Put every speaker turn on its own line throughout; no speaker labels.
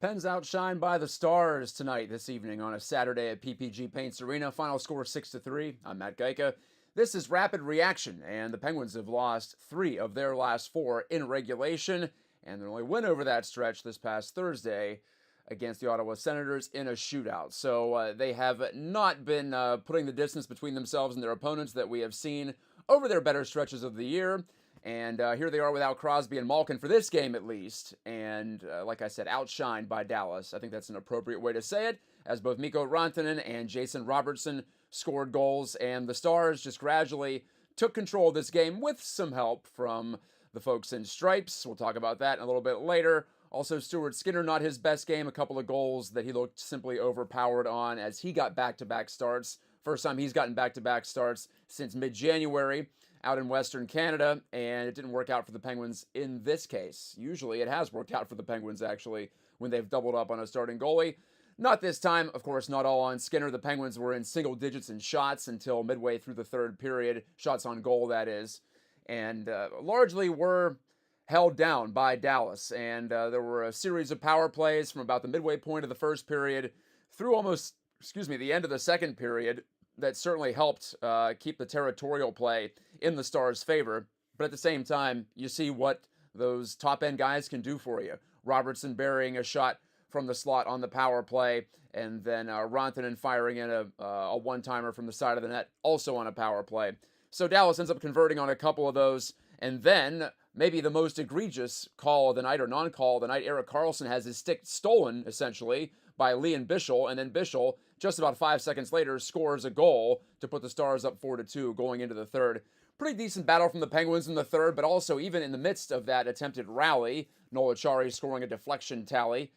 Pens outshined by the Stars tonight this evening on a Saturday at PPG Paints Arena. Final score 6-3. I'm Matt Geica. This is Rapid Reaction, and the Penguins have lost 3 of their last 4 in regulation, and their only win over that stretch this past Thursday against the Ottawa Senators in a shootout. So they have not been putting the distance between themselves and their opponents that we have seen over their better stretches of the year. And here they are without Crosby and Malkin for this game at least. And like I said, outshined by Dallas. I think that's an appropriate way to say it, as both Mikko Rantanen and Jason Robertson scored goals. And the Stars just gradually took control of this game with some help from the folks in stripes. We'll talk about that in a little bit later. Also, Stuart Skinner, not his best game. A couple of goals that he looked simply overpowered on as he got back-to-back starts. First time he's gotten back-to-back starts since mid-January out in Western Canada, and it didn't work out for the Penguins in this case. Usually it has worked out for the Penguins, actually, when they've doubled up on a starting goalie. Not this time, of course, not all on Skinner. The Penguins were in single digits in shots until midway through the third period. Shots on goal, that is. And largely were held down by Dallas. And there were a series of power plays from about the midway point of the first period through almost, the end of the second period that certainly helped keep the territorial play in the Stars' favor. But at the same time, you see what those top-end guys can do for you. Robertson burying a shot from the slot on the power play, and then Rantanen firing in a one-timer from the side of the net, also on a power play. So Dallas ends up converting on a couple of those, and then maybe the most egregious call of the night, or non-call of the night, Erik Karlsson has his stick stolen, essentially, by Liam Bichsel, and then Bichsel, just about 5 seconds later, scores a goal to put the Stars up 4-2 going into the third. Pretty decent battle from the Penguins in the third, but also even in the midst of that attempted rally, Noel Acciari scoring a deflection tally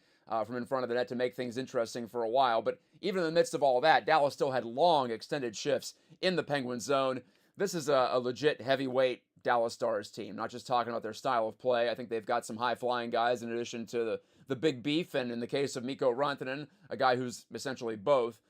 from in front of the net to make things interesting for a while. But even in the midst of all that, Dallas still had long extended shifts in the Penguin zone. This is a legit heavyweight Dallas Stars team, not just talking about their style of play. I think they've got some high-flying guys in addition to the big beef, and in the case of Mikko Rantanen, a guy who's essentially both.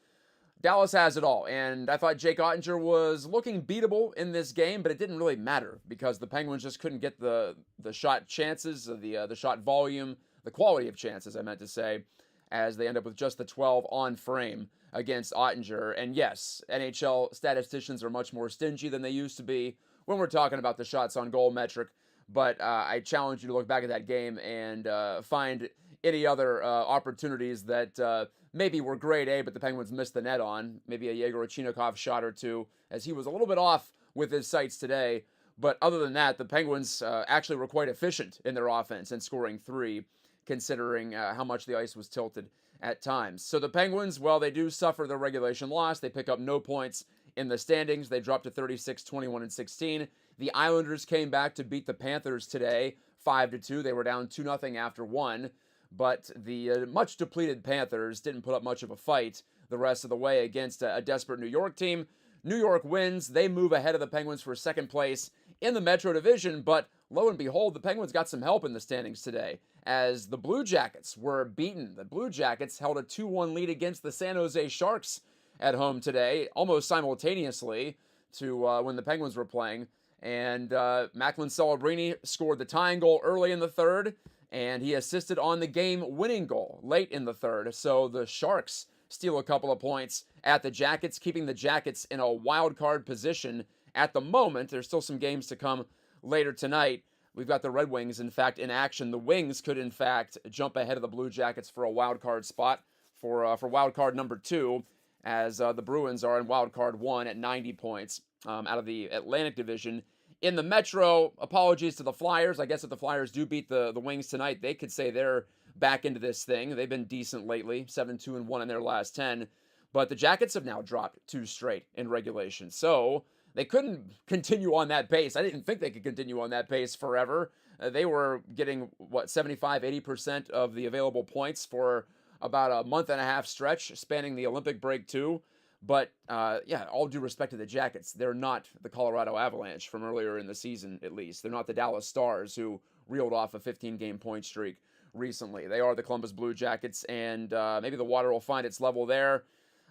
Dallas has it all, and I thought Jake Oettinger was looking beatable in this game, but it didn't really matter because the Penguins just couldn't get the shot chances, the shot volume, the quality of chances, I meant to say, as they end up with just the 12 on frame against Oettinger. And yes, NHL statisticians are much more stingy than they used to be when we're talking about the shots on goal metric, but I challenge you to look back at that game and find any other opportunities that maybe were grade A, but the Penguins missed the net on. Maybe a Yegor Chinikov shot or two, as he was a little bit off with his sights today. But other than that, the Penguins actually were quite efficient in their offense and scoring 3, considering how much the ice was tilted at times. So the Penguins, well, they do suffer their regulation loss. They pick up no points in the standings. They dropped to 36, 21, and 16. The Islanders came back to beat the Panthers today, 5-2. They were down 2-0 after 1. But the much depleted Panthers didn't put up much of a fight the rest of the way against a desperate New York team. New York wins. They move ahead of the Penguins for second place in the Metro Division, but lo and behold, the Penguins got some help in the standings today as the Blue Jackets were beaten. The Blue Jackets held a 2-1 lead against the San Jose Sharks at home today, almost simultaneously to when the Penguins were playing. And Macklin Celebrini scored the tying goal early in the third, and he assisted on the game-winning goal late in the third. So the Sharks steal a couple of points at the Jackets, keeping the Jackets in a wild card position at the moment. There's still some games to come later tonight. We've got the Red Wings, in fact, in action. The Wings could, in fact, jump ahead of the Blue Jackets for a wild card spot for wild card number 2, as the Bruins are in wild card 1 at 90 points out of the Atlantic Division. In the Metro, apologies to the Flyers. I guess if the Flyers do beat the Wings tonight, they could say they're back into this thing. They've been decent lately, 7-2-1 in their last 10. But the Jackets have now dropped 2 straight in regulation. So they couldn't continue on that pace. I didn't think they could continue on that pace forever. They were getting, 75-80% of the available points for about a month and a half stretch, spanning the Olympic break too. But, all due respect to the Jackets, they're not the Colorado Avalanche from earlier in the season, at least. They're not the Dallas Stars, who reeled off a 15-game point streak recently. They are the Columbus Blue Jackets, and maybe the water will find its level there.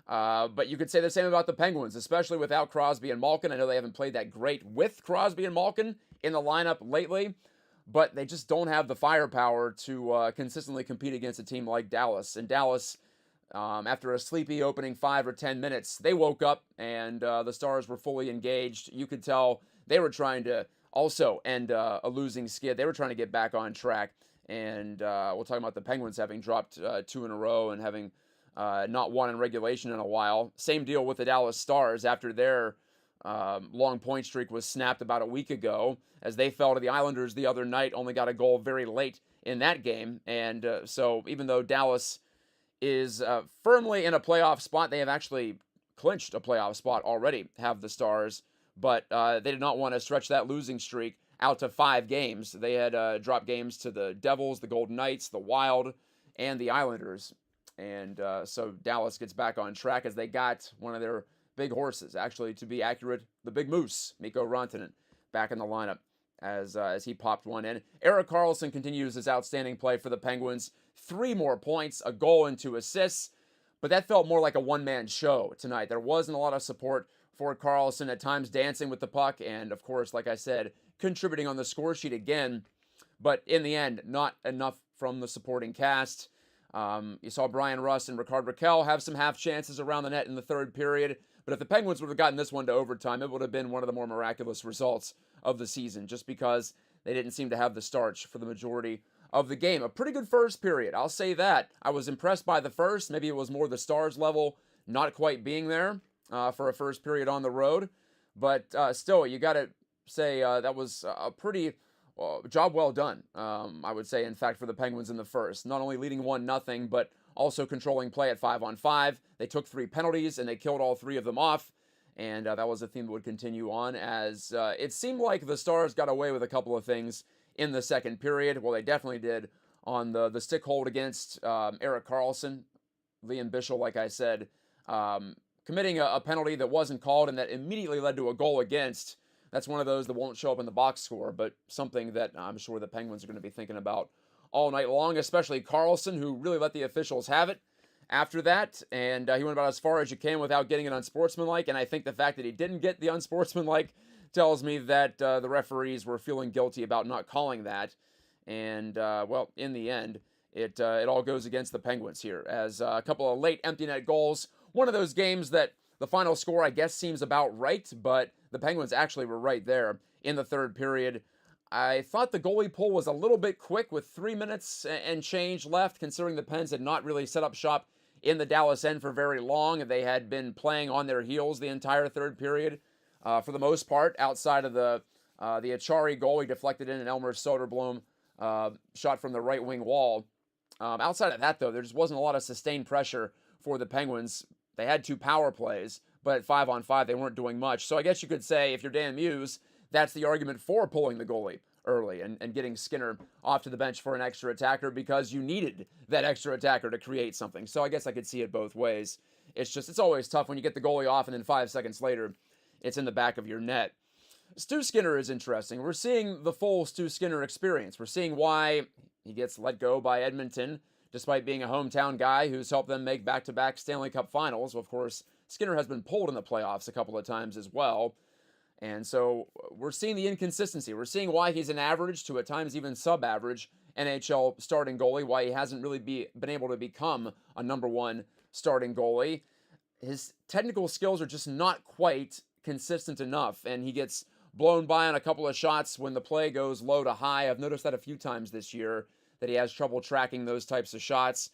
But you could say the same about the Penguins, especially without Crosby and Malkin. I know they haven't played that great with Crosby and Malkin in the lineup lately. but they just don't have the firepower to consistently compete against a team like Dallas. And Dallas, after a sleepy opening 5 or 10 minutes, they woke up and the Stars were fully engaged. You could tell they were trying to also end a losing skid. They were trying to get back on track. And we'll talk about the Penguins having dropped 2 in a row and having not won in regulation in a while. Same deal with the Dallas Stars after their long point streak was snapped about a week ago, as they fell to the Islanders the other night, only got a goal very late in that game. And so even though Dallas is firmly in a playoff spot, they have actually clinched a playoff spot already, have the Stars, but they did not want to stretch that losing streak out to 5 games. They had dropped games to the Devils, the Golden Knights, the Wild, and the Islanders. And so Dallas gets back on track as they got one of their big horses, actually, to be accurate, the big moose, Mikko Rantanen, back in the lineup as he popped one in. Erik Karlsson continues his outstanding play for the Penguins. 3 more points, a goal and 2 assists, but that felt more like a one-man show tonight. There wasn't a lot of support for Karlsson, at times dancing with the puck, and of course, like I said, contributing on the score sheet again, but in the end, not enough from the supporting cast. You saw Brian Rust and Rickard Rakell have some half chances around the net in the third period, but if the Penguins would have gotten this one to overtime, it would have been one of the more miraculous results of the season, just because they didn't seem to have the starch for the majority of the game. A pretty good first period, I'll say that. I was impressed by the first. Maybe it was more the Stars level not quite being there for a first period on the road, but still, you got to say that was a pretty job well done, I would say, in fact, for the Penguins in the first. Not only leading 1-0, but also controlling play at 5-on-5. They took 3 penalties, and they killed all 3 of them off. And that was a theme that would continue on, as it seemed like the Stars got away with a couple of things in the second period. Well, they definitely did on the stick hold against Erik Karlsson. Liam Bichsel, like I said, committing a penalty that wasn't called and that immediately led to a goal against. That's one of those that won't show up in the box score, but something that I'm sure the Penguins are going to be thinking about all night long, especially Karlsson, who really let the officials have it after that, and he went about as far as you can without getting it unsportsmanlike, and I think the fact that he didn't get the unsportsmanlike tells me that the referees were feeling guilty about not calling that, and, well, in the end, it all goes against the Penguins here, as a couple of late empty net goals, one of those games that the final score, I guess, seems about right, but the Penguins actually were right there in the third period. I thought the goalie pull was a little bit quick with 3 minutes and change left, considering the Pens had not really set up shop in the Dallas end for very long. They had been playing on their heels the entire third period, for the most part, outside of the Achari goal. He deflected in an Elmer Soderblom shot from the right wing wall. Outside of that, though, there just wasn't a lot of sustained pressure for the Penguins. They had 2 power plays, but at 5-on-5, they weren't doing much. So I guess you could say, if you're Dan Muse, that's the argument for pulling the goalie early and getting Skinner off to the bench for an extra attacker, because you needed that extra attacker to create something. So I guess I could see it both ways. It's always tough when you get the goalie off and then 5 seconds later, it's in the back of your net. Stu Skinner is interesting. We're seeing the full Stu Skinner experience. We're seeing why he gets let go by Edmonton, despite being a hometown guy who's helped them make back-to-back Stanley Cup finals. Of course, Skinner has been pulled in the playoffs a couple of times as well. And so we're seeing the inconsistency. We're seeing why he's an average to at times even sub-average NHL starting goalie, why he hasn't really been able to become a number 1 starting goalie. His technical skills are just not quite consistent enough, and he gets blown by on a couple of shots when the play goes low to high. I've noticed that a few times this year, that he has trouble tracking those types of shots.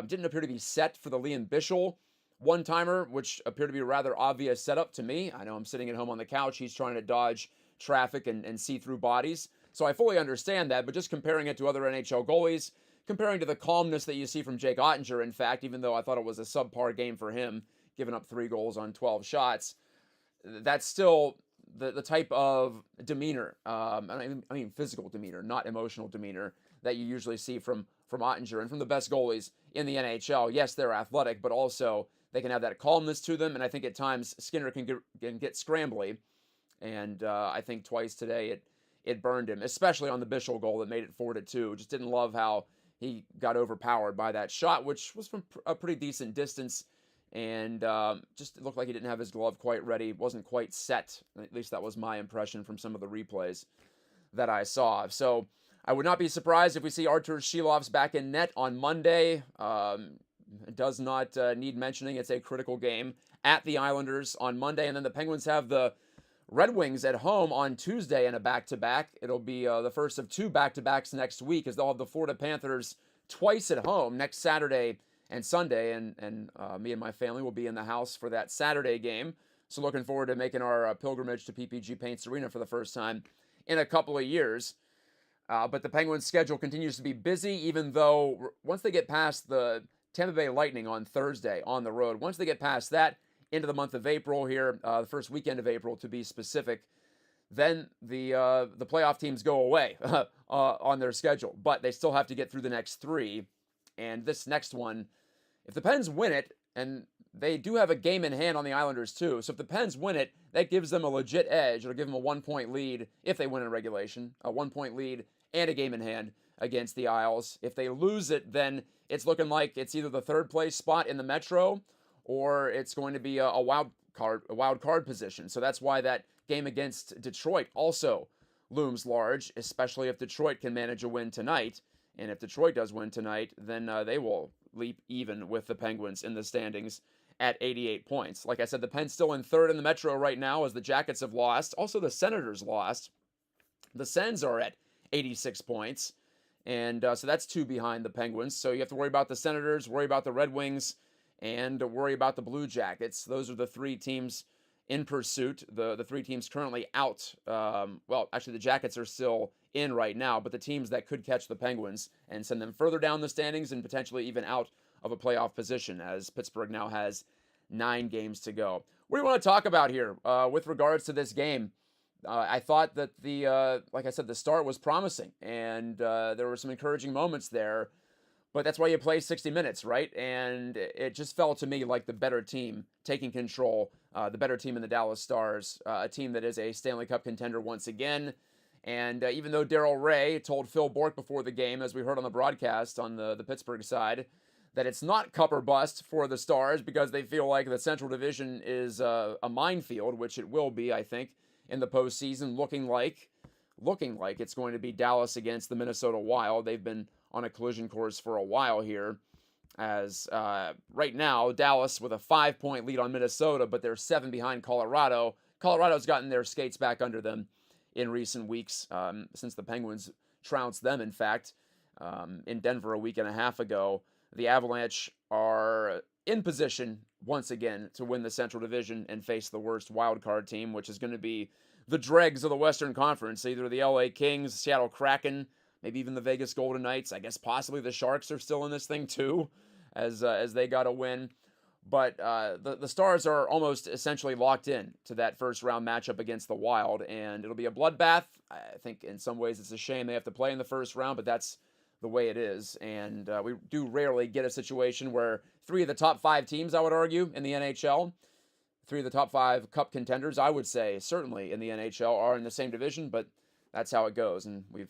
Didn't appear to be set for the Liam Bichsel one-timer, which appeared to be a rather obvious setup to me. I know I'm sitting at home on the couch. He's trying to dodge traffic and see through bodies. So I fully understand that, but just comparing it to other NHL goalies, comparing to the calmness that you see from Jake Ottinger, in fact, even though I thought it was a subpar game for him, giving up 3 goals on 12 shots, that's still the type of demeanor, I mean physical demeanor, not emotional demeanor, that you usually see from Ottinger and from the best goalies in the NHL. Yes, they're athletic, but also they can have that calmness to them, and I think at times Skinner can get scrambly, and I think twice today it burned him, especially on the Bichsel goal that made it 4-2. Just didn't love how he got overpowered by that shot, which was from a pretty decent distance, and just looked like he didn't have his glove quite ready, wasn't quite set. At least that was my impression from some of the replays that I saw. So I would not be surprised if we see Artur Shilov's back in net on Monday. It does not need mentioning. It's a critical game at the Islanders on Monday. And then the Penguins have the Red Wings at home on Tuesday in a back-to-back. It'll be the first of two back-to-backs next week, as they'll have the Florida Panthers twice at home next Saturday and Sunday. And me and my family will be in the house for that Saturday game. So looking forward to making our pilgrimage to PPG Paints Arena for the first time in a couple of years. But the Penguins' schedule continues to be busy, even though once they get past the Tampa Bay Lightning on Thursday on the road, once they get past that into the month of April here, the first weekend of April to be specific, then the playoff teams go away on their schedule. But they still have to get through the next three. And this next one, if the Pens win it, and they do have a game in hand on the Islanders too, so if the Pens win it, that gives them a legit edge. It'll give them a 1-point lead if they win in regulation, a 1-point lead and a game in hand against the Isles. If they lose it, then it's looking like it's either the third place spot in the Metro or it's going to be a wild card position. So that's why that game against Detroit also looms large, especially if Detroit can manage a win tonight. And if Detroit does win tonight, then they will leap even with the Penguins in the standings at 88 points. Like I said, the Pens still in third in the Metro right now as the Jackets have lost. Also, the Senators lost. The Sens are at 86 points. And so that's two behind the Penguins. So you have to worry about the Senators, worry about the Red Wings, and worry about the Blue Jackets. Those are the three teams in pursuit. The three teams currently out. Well, actually, the Jackets are still in right now, but the teams that could catch the Penguins and send them further down the standings and potentially even out of a playoff position, as Pittsburgh now has 9 games to go. What do you want to talk about here with regards to this game? I thought that like I said, the start was promising, and there were some encouraging moments there, but that's why you play 60 minutes, right? And it just felt to me like the better team taking control, the better team in the Dallas Stars, a team that is a Stanley Cup contender once again. And even though Darryl Ray told Phil Bourque before the game, as we heard on the broadcast on the Pittsburgh side, that it's not cup or bust for the Stars because they feel like the Central Division is a minefield, which it will be, I think, in the postseason, looking like it's going to be Dallas against the Minnesota Wild. They've been on a collision course for a while here, as right now, Dallas with a 5-point lead on Minnesota, but they're 7 behind Colorado. Colorado's gotten their skates back under them in recent weeks, since the Penguins trounced them, in fact, in Denver a week and a half ago. The Avalanche are in position once again to win the Central Division and face the worst wild card team, which is going to be the dregs of the Western Conference, either the LA Kings, Seattle Kraken, maybe even the Vegas Golden Knights. I guess possibly the Sharks are still in this thing too, as they got a win. But the Stars are almost essentially locked in to that first round matchup against the Wild, and it'll be a bloodbath. I think in some ways it's a shame they have to play in the first round, but that's the way it is. And we do rarely get a situation where 3 of the top 5 teams, I would argue, in the NHL, 3 of the top 5 cup contenders, I would say, certainly in the NHL, are in the same division, but that's how it goes, and we've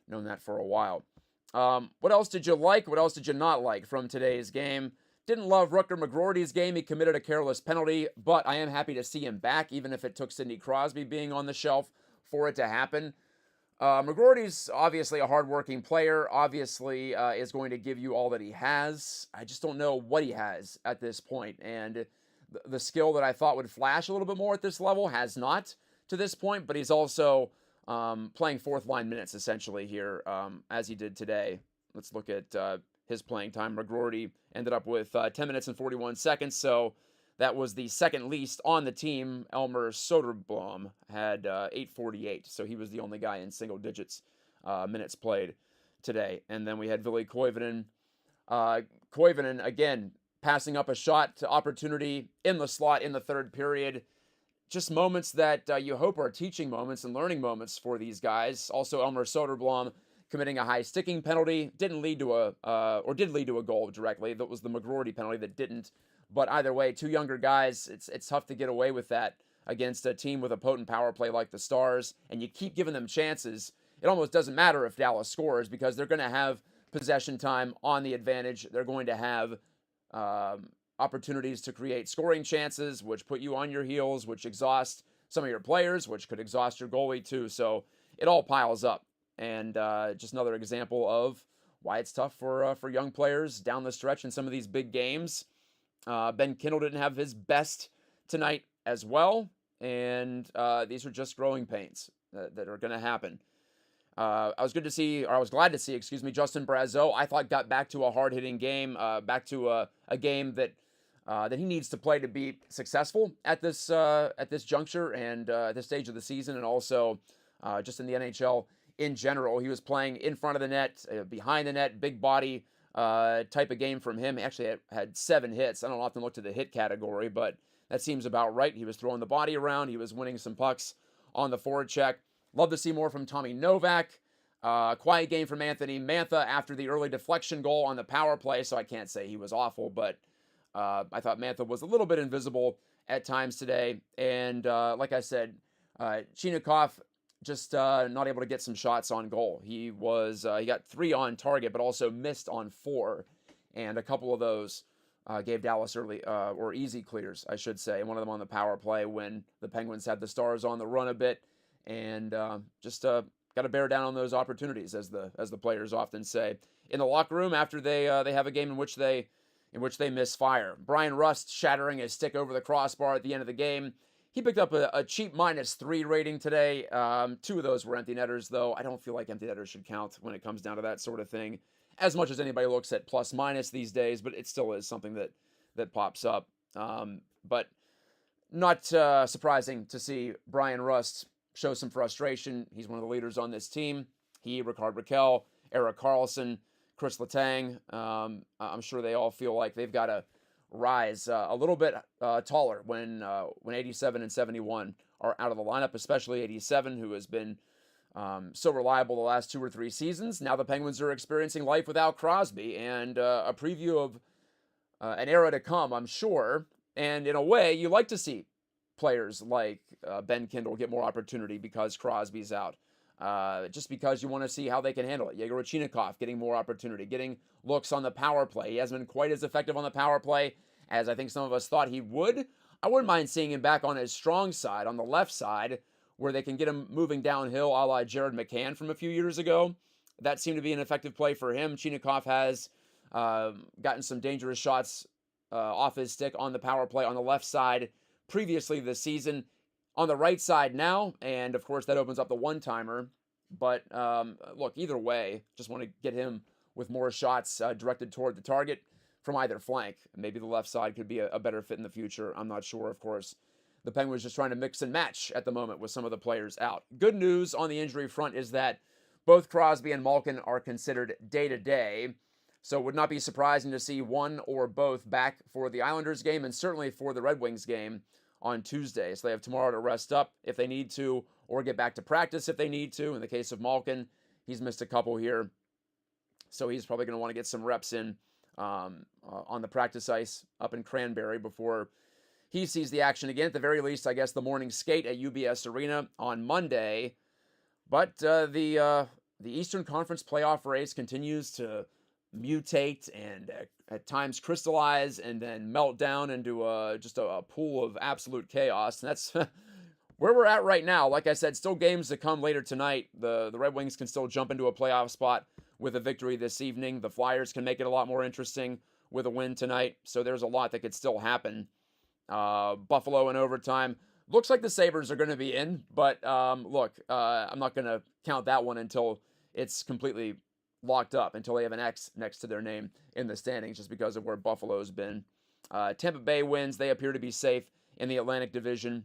known that for a while. What else did you like? What else did you not like from today's game? Didn't love Rutger McGroarty's game. He committed a careless penalty, but I am happy to see him back, even if it took Sidney Crosby being on the shelf for it to happen. McGroarty's obviously a hardworking player, obviously is going to give you all that he has. I just don't know what he has at this point, and the skill that I thought would flash a little bit more at this level has not to this point, but he's also playing fourth-line minutes, essentially, here, as he did today. Let's look at his playing time. McGroarty ended up with 10 minutes and 41 seconds, so that was the second least on the team. Elmer Soderblom had 8:48, so he was the only guy in single digits minutes played today. And then we had Ville Koivunen. Koivunen, again, passing up a shot to opportunity in the slot in the third period. Just moments that you hope are teaching moments and learning moments for these guys. Also, Elmer Soderblom committing a high sticking penalty. Did lead to a goal directly. That was the McGroarty penalty that didn't. But either way, 2 younger guys, it's tough to get away with that against a team with a potent power play like the Stars, and you keep giving them chances. It almost doesn't matter if Dallas scores because they're going to have possession time on the advantage. They're going to have opportunities to create scoring chances, which put you on your heels, which exhaust some of your players, which could exhaust your goalie too. So it all piles up. And just another example of why it's tough for young players down the stretch in some of these big games. Ben Kindle didn't have his best tonight as well, and these are just growing pains that are going to happen. I was glad to see, Justin Brazeau. I thought got back to a hard-hitting game, back to a game that he needs to play to be successful at this juncture and at this stage of the season, and also just in the NHL in general. He was playing in front of the net, behind the net, big body type of game from him. He actually had 7 hits. I don't often look to the hit category, but that seems about right. He was throwing the body around. He was winning some pucks on the forward check. Love to see more from Tommy Novak. Quiet game from Anthony Mantha after the early deflection goal on the power play, so I can't say he was awful, but I thought Mantha was a little bit invisible at times today. And like I said, Chinakhov just not able to get some shots on goal. He got 3 on target, but also missed on 4, and a couple of those gave Dallas early or easy clears, I should say. One of them on the power play when the Penguins had the Stars on the run a bit, and just got to bear down on those opportunities, as the players often say in the locker room after they have a game in which they misfire. Brian Rust shattering his stick over the crossbar at the end of the game. He picked up a cheap -3 rating today. 2 of those were empty netters, though. I don't feel like empty netters should count when it comes down to that sort of thing, as much as anybody looks at plus minus these days, but it still is something that pops up. But not surprising to see Brian Rust show some frustration. He's one of the leaders on this team. He, Ricard Raquel, Erik Karlsson, Chris Letang. I'm sure they all feel like they've got to rise a little bit taller when 87 and 71 are out of the lineup, especially 87, who has been so reliable the last 2 or 3 seasons. Now the Penguins are experiencing life without Crosby, and a preview of an era to come, I'm sure. And in a way, you like to see players like Ben Kindle get more opportunity because Crosby's out. Just because you want to see how they can handle it. Yegor Chinakhov getting more opportunity, getting looks on the power play. He hasn't been quite as effective on the power play as I think some of us thought he would. I wouldn't mind seeing him back on his strong side, on the left side, where they can get him moving downhill a la Jared McCann from a few years ago. That seemed to be an effective play for him. Chinakhov has gotten some dangerous shots off his stick on the power play on the left side previously this season. On the right side now, and of course that opens up the one-timer. But look, either way, just want to get him with more shots directed toward the target from either flank. Maybe the left side could be a better fit in the future. I'm not sure, of course. The Penguins just trying to mix and match at the moment with some of the players out. Good news on the injury front is that both Crosby and Malkin are considered day-to-day, so it would not be surprising to see one or both back for the Islanders game and certainly for the Red Wings game on Tuesday. So they have tomorrow to rest up if they need to, or get back to practice if they need to. In the case of Malkin, he's missed a couple here, so he's probably going to want to get some reps in on the practice ice up in Cranberry before he sees the action again. At the very least, I guess the morning skate at UBS Arena on Monday. But the Eastern Conference playoff race continues to mutate and at times crystallize and then melt down into just a pool of absolute chaos. And that's where we're at right now. Like I said, still games to come later tonight. The Red Wings can still jump into a playoff spot with a victory this evening. The Flyers can make it a lot more interesting with a win tonight. So there's a lot that could still happen. Buffalo in overtime. Looks like the Sabres are going to be in, but look, I'm not going to count that one until it's completely locked up, until they have an X next to their name in the standings, just because of where Buffalo's been. Tampa Bay wins. They appear to be safe in the Atlantic Division.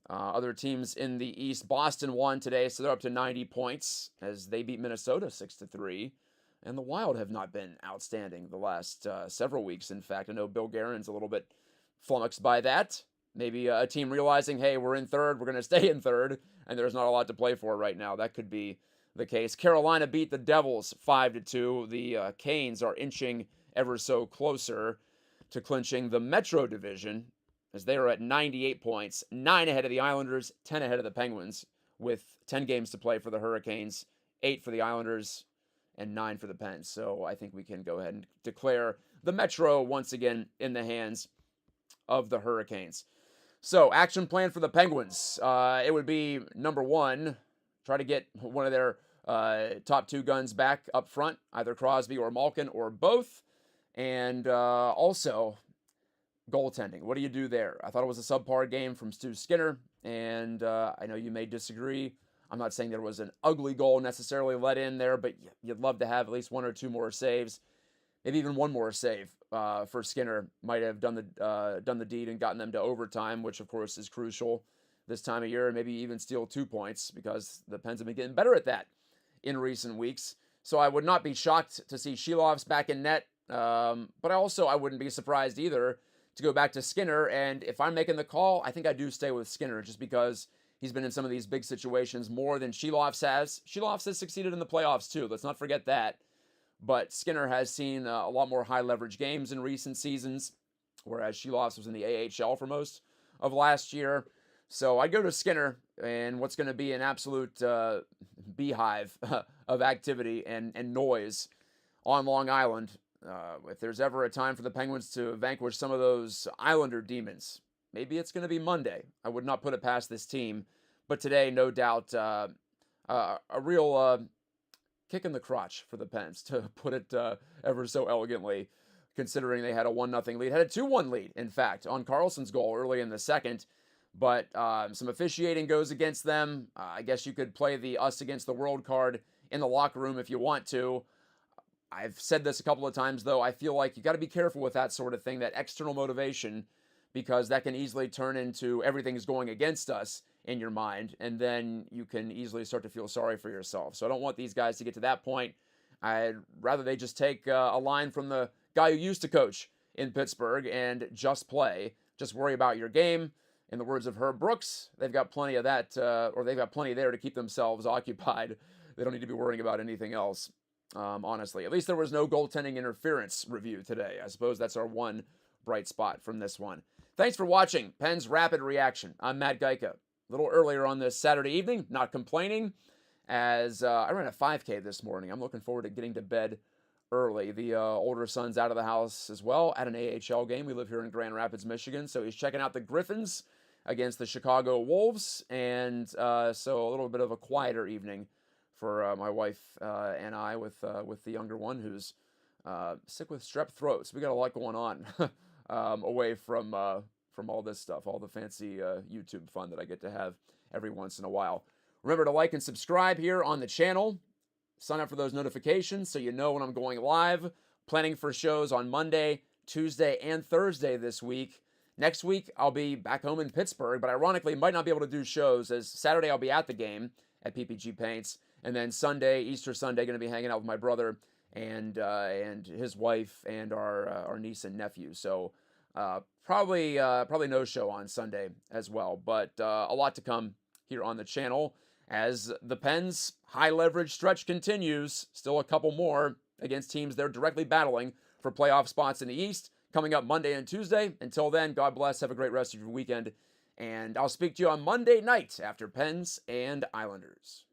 Other teams in the East, Boston won today, so they're up to 90 points as they beat Minnesota 6-3. And the Wild have not been outstanding the last several weeks. In fact, I know Bill Guerin's a little bit flummoxed by that. Maybe a team realizing, hey, we're in third, we're going to stay in third, and there's not a lot to play for right now. That could be the case. Carolina beat the Devils 5-2. The Canes are inching ever so closer to clinching the Metro Division, as they are at 98 points, 9 ahead of the Islanders, 10 ahead of the Penguins, with 10 games to play for the Hurricanes, 8 for the Islanders, and 9 for the Pens. So I think we can go ahead and declare the Metro once again in the hands of the Hurricanes. So, action plan for the Penguins. It would be, number one, try to get one of their top two guns back up front, either Crosby or Malkin or both. And also, goaltending. What do you do there? I thought it was a subpar game from Stu Skinner, and I know you may disagree. I'm not saying there was an ugly goal necessarily let in there, but you'd love to have at least one or two more saves. Maybe even one more save for Skinner might have done the deed and gotten them to overtime, which of course is crucial this time of year, and maybe even steal 2 points because the Pens have been getting better at that in recent weeks. So I would not be shocked to see Shilov's back in net, but I wouldn't be surprised either to go back to Skinner. And if I'm making the call, I think I do stay with Skinner just because he's been in some of these big situations more than Shilovs has. Shilovs has succeeded in the playoffs too. Let's not forget that. But Skinner has seen a lot more high leverage games in recent seasons, whereas Shilovs was in the AHL for most of last year. So I'd go to Skinner and what's going to be an absolute beehive of activity and noise on Long Island. If there's ever a time for the Penguins to vanquish some of those Islander demons, maybe it's going to be Monday. I would not put it past this team. But today, no doubt, a real kick in the crotch for the Pens, to put it ever so elegantly, considering they had a 1-0 lead. Had a 2-1 lead, in fact, on Carlson's goal early in the second. But some officiating goes against them. I guess you could play the us against the world card in the locker room if you want to. I've said this a couple of times, though. I feel like you got to be careful with that sort of thing, that external motivation, because that can easily turn into everything's going against us in your mind, and then you can easily start to feel sorry for yourself. So I don't want these guys to get to that point. I'd rather they just take a line from the guy who used to coach in Pittsburgh and just play. Just worry about your game. In the words of Herb Brooks, they've got plenty of that, or they've got plenty there to keep themselves occupied. They don't need to be worrying about anything else. Honestly, at least there was no goaltending interference review today. I suppose that's our one bright spot from this one. Thanks for watching Pens Rapid Reaction. I'm Matt Geica. A little earlier on this Saturday evening, not complaining, as I ran a 5K this morning. I'm looking forward to getting to bed early. The older son's out of the house as well at an AHL game. We live here in Grand Rapids, Michigan, so he's checking out the Griffins against the Chicago Wolves, and so a little bit of a quieter evening for my wife and I with the younger one who's sick with strep throat. So we got a lot going on away from all this stuff, all the fancy YouTube fun that I get to have every once in a while. Remember to like and subscribe here on the channel. Sign up for those notifications so you know when I'm going live. Planning for shows on Monday, Tuesday, and Thursday this week. Next week, I'll be back home in Pittsburgh, but ironically, might not be able to do shows, as Saturday I'll be at the game at PPG Paints. And then Sunday, Easter Sunday, going to be hanging out with my brother and his wife and our niece and nephew. So probably no show on Sunday as well. But a lot to come here on the channel as the Pens' high leverage stretch continues. Still a couple more against teams they're directly battling for playoff spots in the East coming up Monday and Tuesday. Until then, God bless. Have a great rest of your weekend. And I'll speak to you on Monday night after Pens and Islanders.